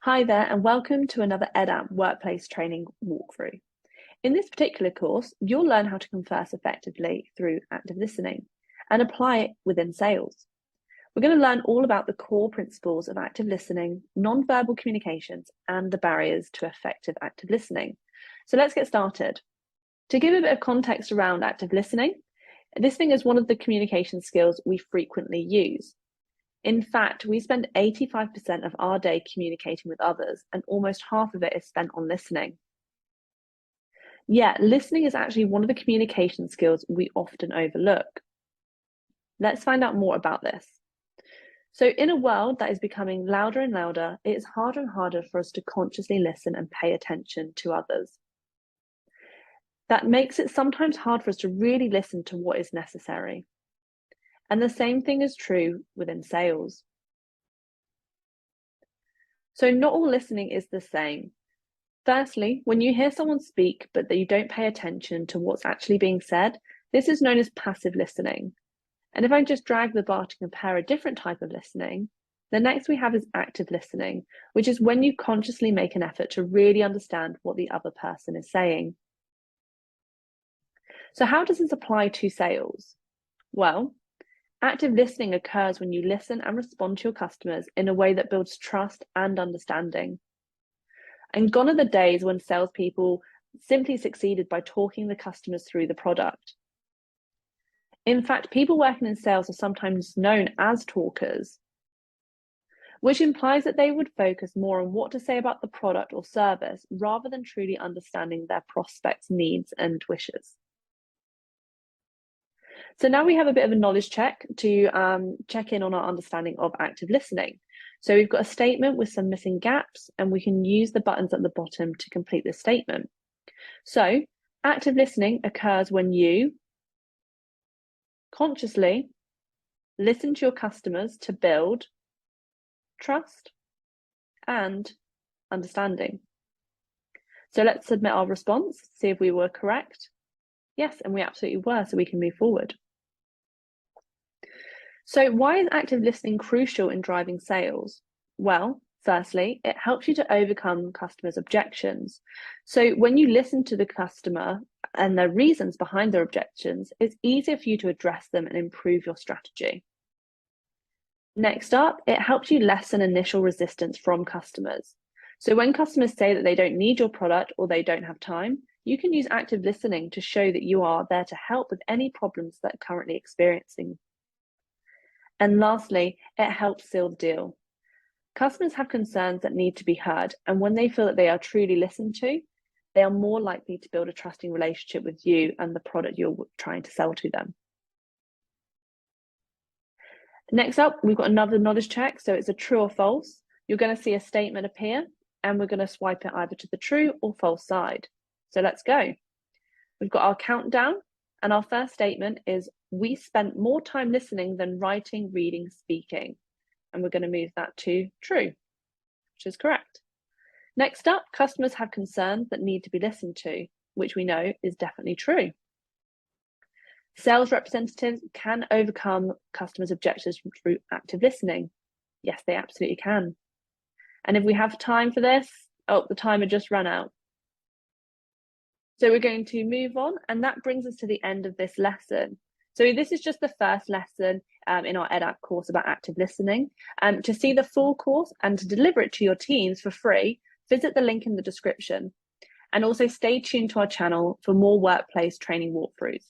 Hi there, and welcome to another EdApp Workplace Training walkthrough. In this particular course, you'll learn how to converse effectively through active listening and apply it within sales. We're going to learn all about the core principles of active listening, non-verbal communications, and the barriers to effective active listening. So let's get started. To give a bit of context around active listening is one of the communication skills we frequently use. In fact, we spend 85% of our day communicating with others, and almost half of it is spent on listening. Yet, listening is actually one of the communication skills we often overlook. Let's find out more about this. So, in a world that is becoming louder and louder, it is harder and harder for us to consciously listen and pay attention to others. That makes it sometimes hard for us to really listen to what is necessary. And the same thing is true within sales. So not all listening is the same. Firstly, when you hear someone speak but that you don't pay attention to what's actually being said, this is known as passive listening. And if I just drag the bar to compare a different type of listening, the next we have is active listening, which is when you consciously make an effort to really understand what the other person is saying. So how does this apply to sales? Well, active listening occurs when you listen and respond to your customers in a way that builds trust and understanding. And gone are the days when salespeople simply succeeded by talking the customers through the product. In fact, people working in sales are sometimes known as talkers, which implies that they would focus more on what to say about the product or service rather than truly understanding their prospects' needs and wishes. So now we have a bit of a knowledge check to check in on our understanding of active listening. So we've got a statement with some missing gaps, and we can use the buttons at the bottom to complete this statement. So active listening occurs when you consciously listen to your customers to build trust and understanding. So let's submit our response, see if we were correct. Yes, and we absolutely were, so we can move forward. So why is active listening crucial in driving sales? Well, firstly, it helps you to overcome customers' objections. So when you listen to the customer and their reasons behind their objections, it's easier for you to address them and improve your strategy. Next up, it helps you lessen initial resistance from customers. So when customers say that they don't need your product or they don't have time, you can use active listening to show that you are there to help with any problems that they're currently experiencing. And lastly, it helps seal the deal. Customers have concerns that need to be heard, and when they feel that they are truly listened to, they are more likely to build a trusting relationship with you and the product you're trying to sell to them. Next up, we've got another knowledge check. So it's a true or false. You're going to see a statement appear, and we're going to swipe it either to the true or false side. So let's go. We've got our countdown, and our first statement is, we spent more time listening than writing, reading, speaking. And we're going to move that to true, which is correct. Next up, customers have concerns that need to be listened to, which we know is definitely true. Sales representatives can overcome customers' objections through active listening. Yes, they absolutely can. And if we have time for this, the timer just ran out. So we're going to move on, and that brings us to the end of this lesson. So this is just the first lesson in our EdApp course about active listening. To see the full course and to deliver it to your teams for free, visit the link in the description. And also stay tuned to our channel for more workplace training walkthroughs.